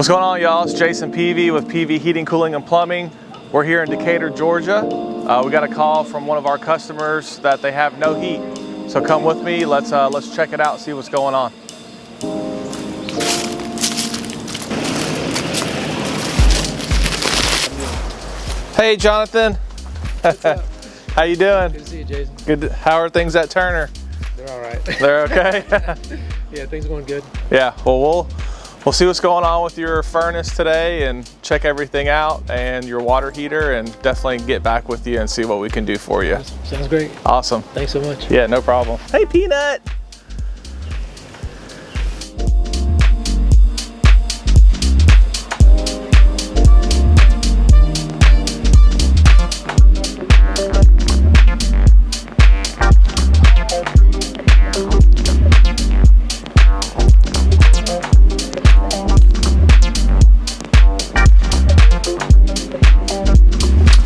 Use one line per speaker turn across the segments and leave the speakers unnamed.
What's going on, y'all? It's Jason PV with PV Heating, Cooling, and Plumbing. We're here in Decatur, Georgia. We got a call from one of our customers that they have no heat. So come with me. Let's check it out, see what's going on. Hey, Jonathan.
What's up?
How you doing?
Good to see you, Jason.
Good. How are things at Turner?
They're all right.
They're okay?
Yeah, things are going good.
Yeah, well, we'll see what's going on with your furnace today and check everything out, and your water heater, and definitely get back with you and see what we can do for you.
Sounds great.
Awesome.
Thanks so much.
Yeah, no problem. Hey, Peanut.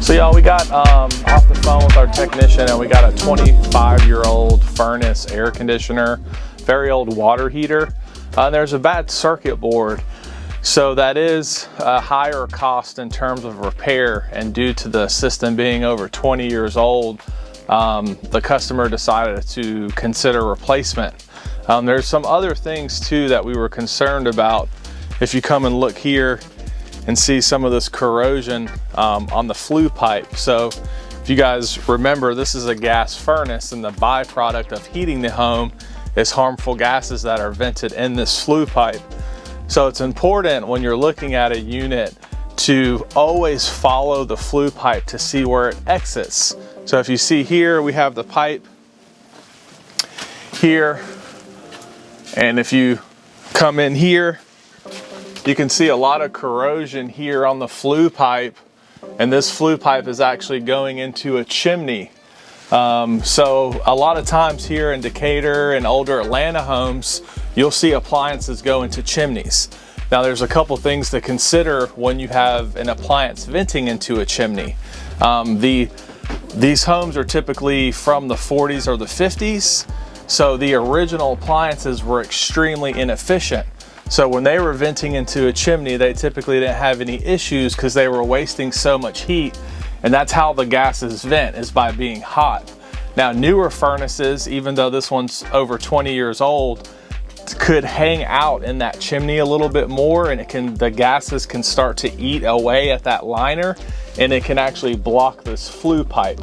So y'all, we got off the phone with our technician, and we got a 25-year-old furnace air conditioner, very old water heater. There's a bad circuit board, so that is a higher cost in terms of repair, and due to the system being over 20 years old, the customer decided to consider replacement. There's some other things too that we were concerned about. If you come and look here and see some of this corrosion on the flue pipe. So if you guys remember, this is a gas furnace, and the byproduct of heating the home is harmful gases that are vented in this flue pipe. So it's important when you're looking at a unit to always follow the flue pipe to see where it exits. So if you see here, we have the pipe here, and if you come in here, you can see a lot of corrosion here on the flue pipe, and this flue pipe is actually going into a chimney. So a lot of times here in Decatur and older Atlanta homes, you'll see appliances go into chimneys. Now there's a couple things to consider when you have an appliance venting into a chimney. These homes are typically from the 40s or the 50s, so the original appliances were extremely inefficient. So when they were venting into a chimney, they typically didn't have any issues because they were wasting so much heat, and that's how the gases vent, is by being hot. Now newer furnaces, even though this one's over 20 years old, could hang out in that chimney a little bit more, and the gases can start to eat away at that liner, and it can actually block this flue pipe.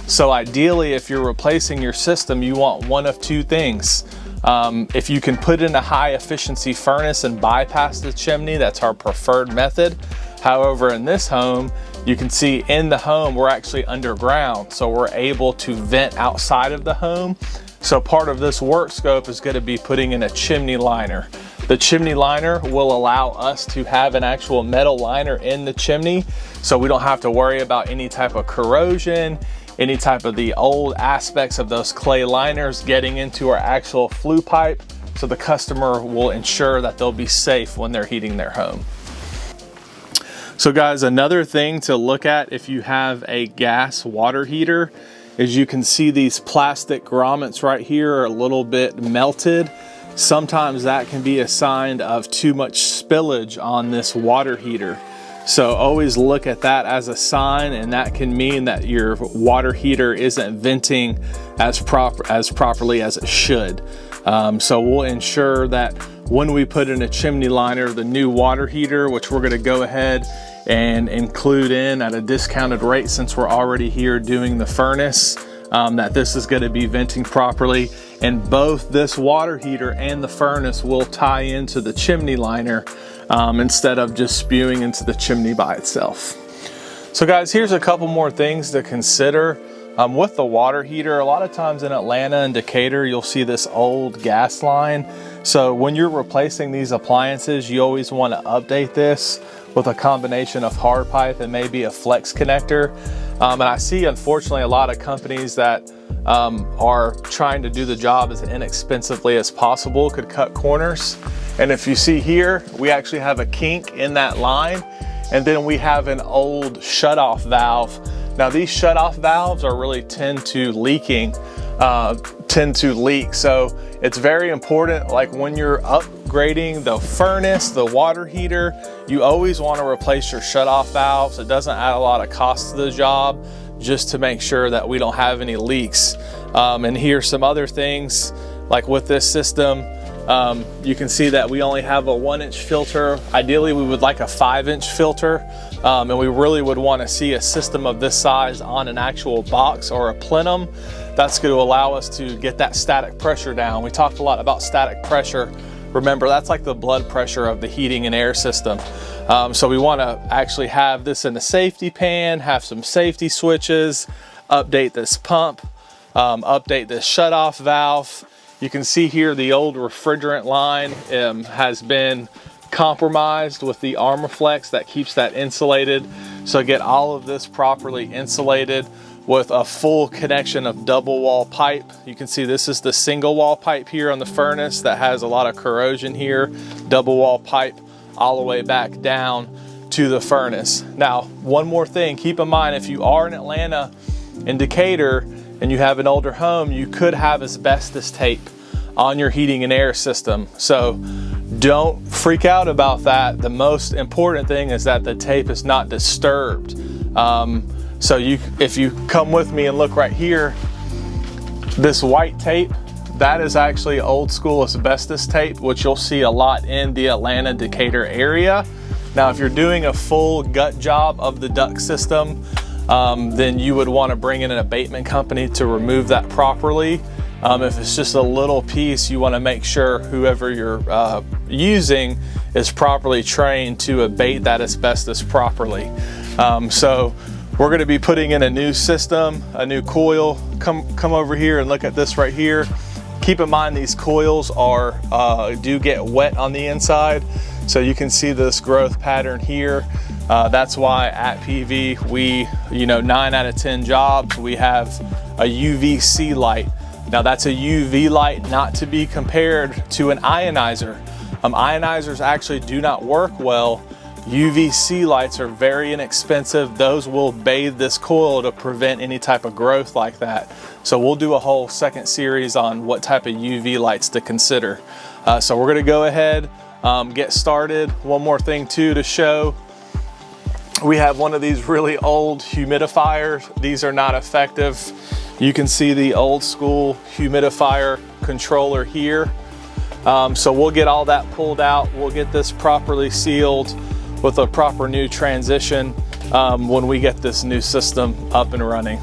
So ideally, if you're replacing your system, you want one of two things. If you can put in a high efficiency furnace and bypass the chimney, that's our preferred method. However, in this home, you can see in the home, we're actually underground, so we're able to vent outside of the home. So part of this work scope is going to be putting in a chimney liner. The chimney liner will allow us to have an actual metal liner in the chimney, so we don't have to worry about any type of corrosion, any type of the old aspects of those clay liners getting into our actual flue pipe, so the customer will ensure that they'll be safe when they're heating their home. So guys, another thing to look at if you have a gas water heater is you can see these plastic grommets right here are a little bit melted. Sometimes that can be a sign of too much spillage on this water heater. So always look at that as a sign, and that can mean that your water heater isn't venting as properly as it should. So we'll ensure that when we put in a chimney liner, the new water heater, which we're going to go ahead and include in at a discounted rate since we're already here doing the furnace, that this is going to be venting properly, and both this water heater and the furnace will tie into the chimney liner instead of just spewing into the chimney by itself. So guys, here's a couple more things to consider with the water heater. A lot of times in Atlanta and Decatur, you'll see this old gas line. So when you're replacing these appliances, you always want to update this with a combination of hard pipe and maybe a flex connector. And I see, unfortunately, a lot of companies that are trying to do the job as inexpensively as possible could cut corners. And if you see here, we actually have a kink in that line, and then we have an old shutoff valve. Now these shutoff valves are really tend to leaking tend to leak. So it's very important, like when you're upgrading the furnace, the water heater, you always want to replace your shutoff valves. It doesn't add a lot of cost to the job, just to make sure that we don't have any leaks. And here's some other things, like with this system, you can see that we only have a 1-inch filter. Ideally, we would like a 5-inch filter, and we really would want to see a system of this size on an actual box or a plenum. That's going to allow us to get that static pressure down. We talked a lot about static pressure. Remember, that's like the blood pressure of the heating and air system. So we want to actually have this in the safety pan, have some safety switches, update this pump, update this shutoff valve. You can see here the old refrigerant line has been compromised with the Armaflex that keeps that insulated. So get all of this properly insulated with a full connection of double wall pipe. You can see this is the single wall pipe here on the furnace that has a lot of corrosion here. Double wall pipe all the way back down to the furnace. Now, one more thing, keep in mind, if you are in Atlanta, in Decatur, and you have an older home, you could have asbestos tape on your heating and air system. So don't freak out about that. The most important thing is that the tape is not disturbed. So if you come with me and look right here, this white tape, that is actually old school asbestos tape, which you'll see a lot in the Atlanta, Decatur area. Now, if you're doing a full gut job of the duct system, then you would want to bring in an abatement company to remove that properly. If it's just a little piece, you want to make sure whoever you're using is properly trained to abate that asbestos properly. So we're going to be putting in a new system, a new coil. Come over here and look at this right here. Keep in mind these coils do get wet on the inside, so you can see this growth pattern here. That's why at PV we, 9 out of 10 jobs we have a UVC light. Now that's a UV light, not to be compared to an ionizer. Ionizers actually do not work well. UVC lights are very inexpensive. Those will bathe this coil to prevent any type of growth like that. So we'll do a whole second series on what type of UV lights to consider. So we're gonna go ahead, get started. One more thing too to show. We have one of these really old humidifiers. These are not effective. You can see the old school humidifier controller here. So we'll get all that pulled out. We'll get this properly sealed with a proper new transition when we get this new system up and running.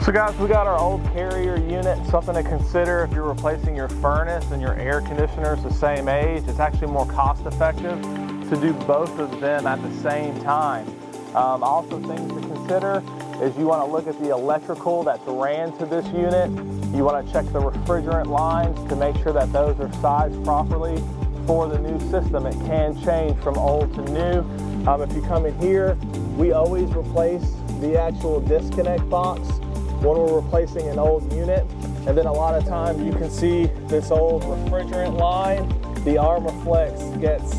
So guys, we got our old carrier unit. Something to consider if you're replacing your furnace and your air conditioner is the same age. It's actually more cost effective to do both of them at the same time. Also, things to consider is you want to look at the electrical that's ran to this unit. You want to check the refrigerant lines to make sure that those are sized properly for the new system. It can change from old to new. If you come in here, we always replace the actual disconnect box when we're replacing an old unit. And then a lot of times you can see this old refrigerant line, the Armaflex gets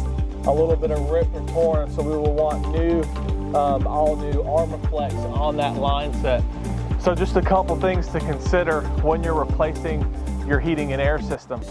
a little bit of rip and torn, so we will want new, all new Armaflex on that line set. So just a couple things to consider when you're replacing your heating and air system.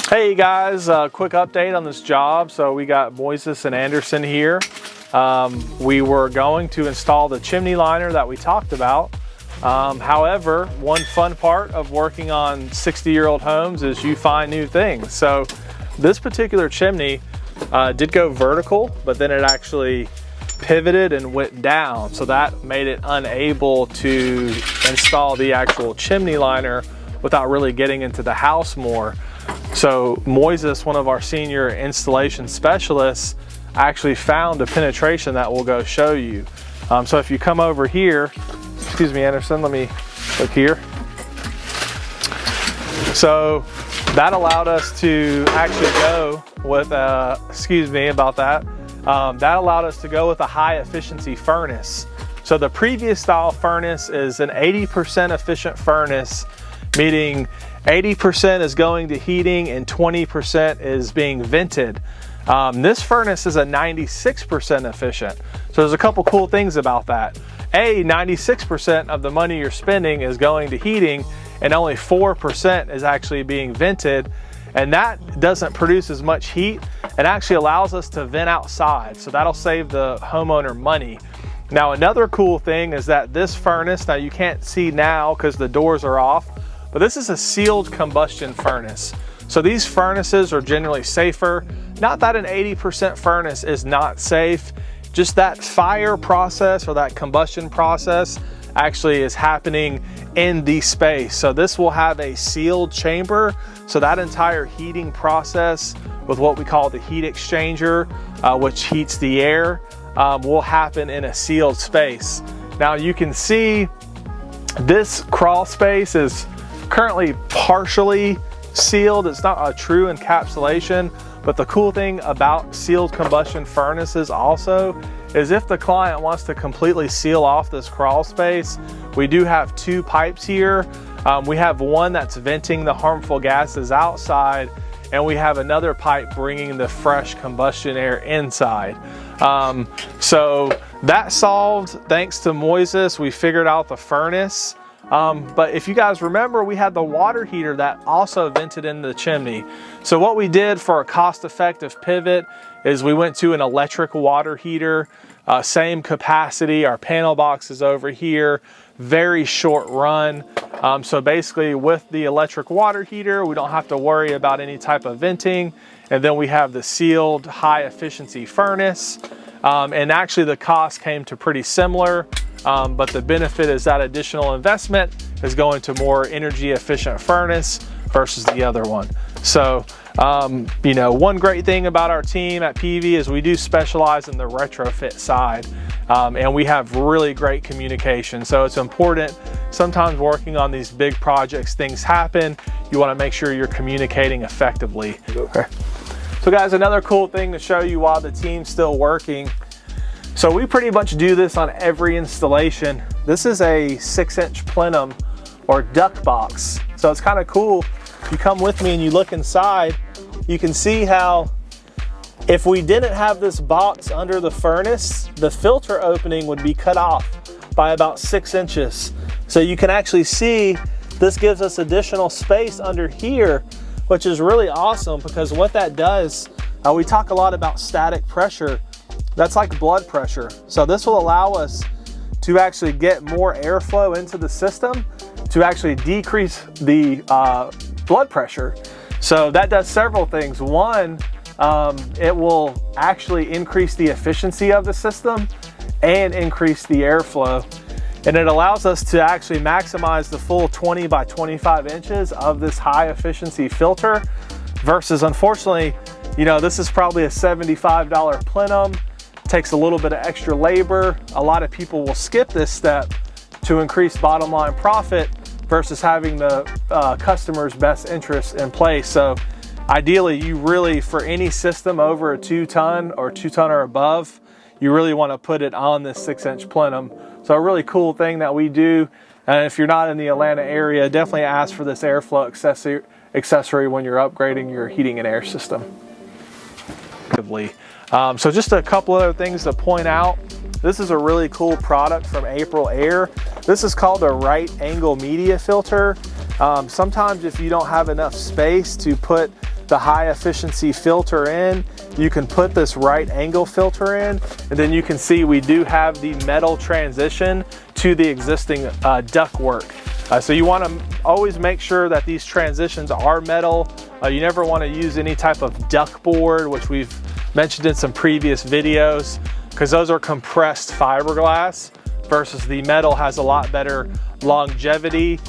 Hey guys, quick update on this job. So we got Moises and Anderson here. We were going to install the chimney liner that we talked about, However, one fun part of working on 60-year-old homes is you find new things. So this particular chimney did go vertical, but then it actually pivoted and went down. So that made it unable to install the actual chimney liner without really getting into the house more. So Moises, one of our senior installation specialists, actually found a penetration that we'll go show you. So if you come over here, excuse me, Anderson, let me look here. So that allowed us to actually go with, excuse me about that. That allowed us to go with a high efficiency furnace. So the previous style furnace is an 80% efficient furnace, meaning 80% is going to heating and 20% is being vented. This furnace is a 96% efficient. So there's a couple cool things about that. 96% of the money you're spending is going to heating and only 4% is actually being vented. And that doesn't produce as much heat. It actually allows us to vent outside. So that'll save the homeowner money. Now, another cool thing is that this furnace, now you can't see now because the doors are off, but this is a sealed combustion furnace. So these furnaces are generally safer. Not that an 80% furnace is not safe, just that fire process or that combustion process actually is happening in the space. So this will have a sealed chamber. So that entire heating process with what we call the heat exchanger, which heats the air, will happen in a sealed space. Now you can see this crawl space is currently partially sealed. It's not a true encapsulation, but the cool thing about sealed combustion furnaces also is if the client wants to completely seal off this crawl space, we do have two pipes here. We have one that's venting the harmful gases outside, and we have another pipe bringing the fresh combustion air inside. So that solved, thanks to Moises, we figured out the furnace. But if you guys remember, we had the water heater that also vented into the chimney. So what we did for a cost-effective pivot is we went to an electric water heater, same capacity. Our panel box is over here, very short run. So basically with the electric water heater, we don't have to worry about any type of venting. And then we have the sealed high efficiency furnace. And actually the cost came to pretty similar. But the benefit is that additional investment is going to more energy efficient furnace versus the other one. So, you know, one great thing about our team at PV is we do specialize in the retrofit side, and we have really great communication. So it's important, sometimes working on these big projects, things happen. You want to make sure you're communicating effectively. Okay. So guys, another cool thing to show you while the team's still working. So we pretty much do this on every installation. This is a 6-inch plenum or duct box. So it's kind of cool. You come with me and you look inside, you can see how if we didn't have this box under the furnace, the filter opening would be cut off by about 6 inches. So you can actually see this gives us additional space under here, which is really awesome because what that does, we talk a lot about static pressure. That's like blood pressure. So this will allow us to actually get more airflow into the system to actually decrease the blood pressure. So that does several things. One, it will actually increase the efficiency of the system and increase the airflow. And it allows us to actually maximize the full 20 by 25 inches of this high efficiency filter versus, unfortunately, you know, this is probably a $75 plenum. Takes a little bit of extra labor. A lot of people will skip this step to increase bottom line profit versus having the customer's best interest in place. So ideally, you really, for any system over a 2-ton or 2-ton or above, you really want to put it on this 6-inch plenum. So a really cool thing that we do, and if you're not in the Atlanta area, definitely ask for this airflow accessory when you're upgrading your heating and air system. So just a couple other things to point out. This is a really cool product from April Air. This is called a right angle media filter. Sometimes if you don't have enough space to put the high efficiency filter in, you can put this right angle filter in, and then you can see we do have the metal transition to the existing ductwork. So you want to always make sure that these transitions are metal. You never want to use any type of duct board, which we've mentioned in some previous videos, because those are compressed fiberglass versus the metal has a lot better longevity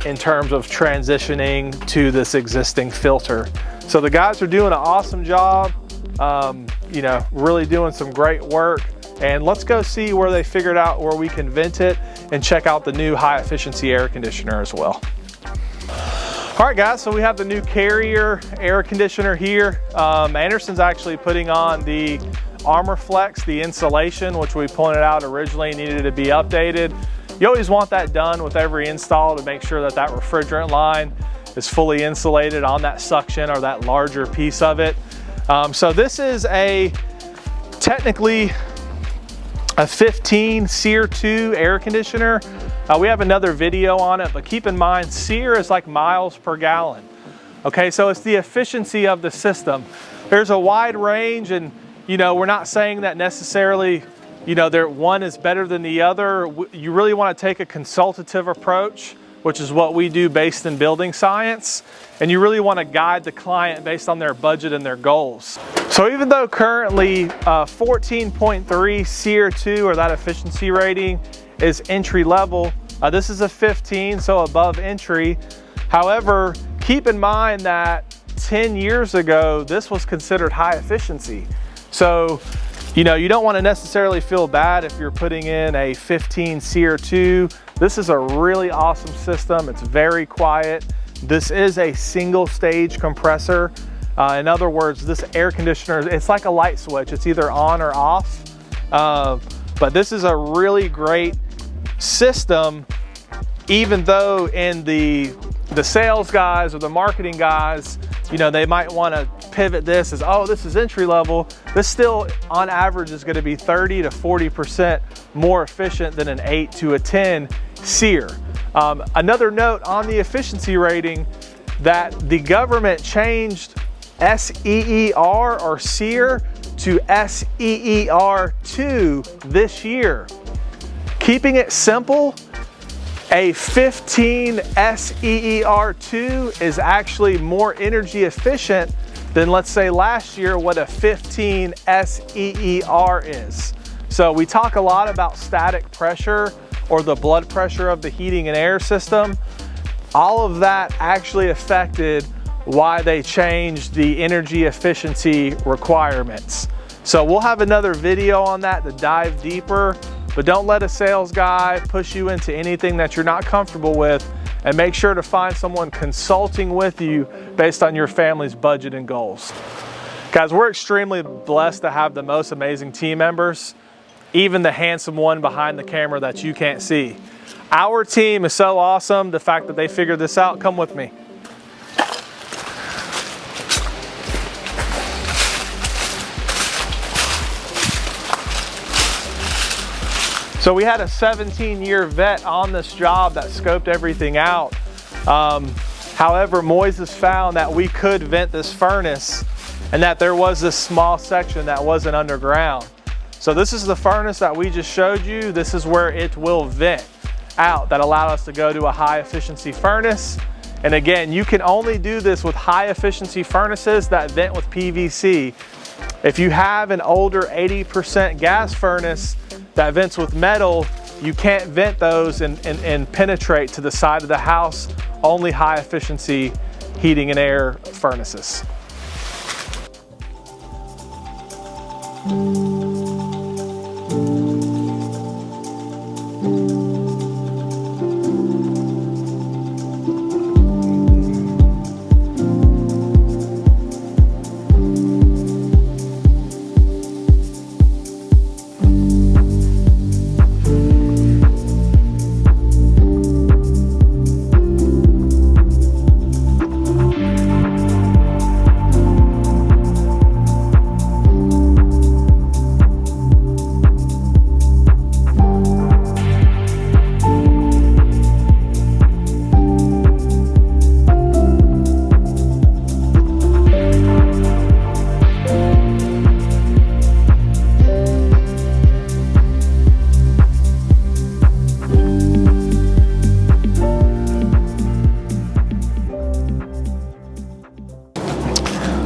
in terms of transitioning to this existing filter. So the guys are doing an awesome job, you know, really doing some great work. And let's go see where they figured out where we can vent it and check out the new high efficiency air conditioner as well. All right guys, so we have the new Carrier air conditioner here. Anderson's actually putting on the Armor Flex, the insulation, which we pointed out originally needed to be updated. You always want that done with every install to make sure that that refrigerant line is fully insulated on that suction or that larger piece of it. So this is technically a 15 SEER 2 air conditioner. We have another video on it, but keep in mind SEER is like miles per gallon. Okay, so it's the efficiency of the system. There's a wide range, and you know, we're not saying that necessarily, you know, one is better than the other. You really want to take a consultative approach, which is what we do based in building science. And you really want to guide the client based on their budget and their goals. So even though currently 14.3 SEER 2, or that efficiency rating, is entry level, this is a 15, so above entry. However, keep in mind that 10 years ago, this was considered high efficiency. So, you know, you don't want to necessarily feel bad if you're putting in a 15 SEER 2. This is a really awesome system. It's very quiet. This is a single stage compressor. In other words, this air conditioner, it's like a light switch. It's either on or off. But this is a really great system, even though in the sales guys or the marketing guys, you know, they might want to pivot this as, oh, this is entry level. This still on average is going to be 30 to 40% more efficient than an 8 to a 10 SEER. Another note on the efficiency rating, that the government changed SEER or SEER to SEER2 this year. Keeping it simple, a 15 SEER2 is actually more energy efficient than, let's say, last year what a 15 SEER is. So we talk a lot about static pressure or the blood pressure of the heating and air system. All of that actually affected why they changed the energy efficiency requirements. So we'll have another video on that to dive deeper, but don't let a sales guy push you into anything that you're not comfortable with, and make sure to find someone consulting with you based on your family's budget and goals. Guys, we're extremely blessed to have the most amazing team members, even the handsome one behind the camera that you can't see. Our team is so awesome. The fact that they figured this out, come with me. So we had a 17-year vet on this job that scoped everything out. However, Moises found that we could vent this furnace and that there was this small section that wasn't underground. So this is the furnace that we just showed you. This is where it will vent out, that allowed us to go to a high efficiency furnace. And again, you can only do this with high efficiency furnaces that vent with PVC. If you have an older 80% gas furnace that vents with metal, you can't vent those and penetrate to the side of the house. Only high efficiency heating and air furnaces.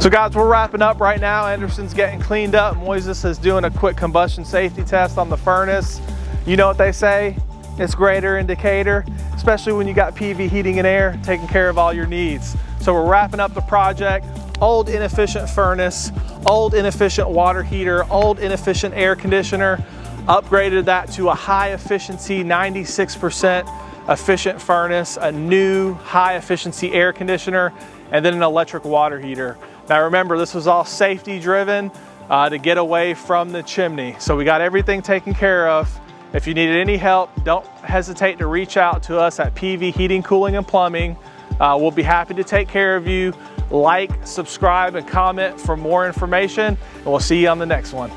So guys, we're wrapping up right now. Anderson's getting cleaned up. Moises is doing a quick combustion safety test on the furnace. You know what they say, it's greater in Decatur, especially when you got PV heating and air taking care of all your needs. So we're wrapping up the project. Old inefficient furnace, old inefficient water heater, old inefficient air conditioner, upgraded that to a high efficiency, 96% efficient furnace, a new high efficiency air conditioner, and then an electric water heater. Now remember, this was all safety driven to get away from the chimney. So we got everything taken care of. If you needed any help, don't hesitate to reach out to us at PV Heating, Cooling, and Plumbing. We'll be happy to take care of you. Like, subscribe, and comment for more information, and we'll see you on the next one.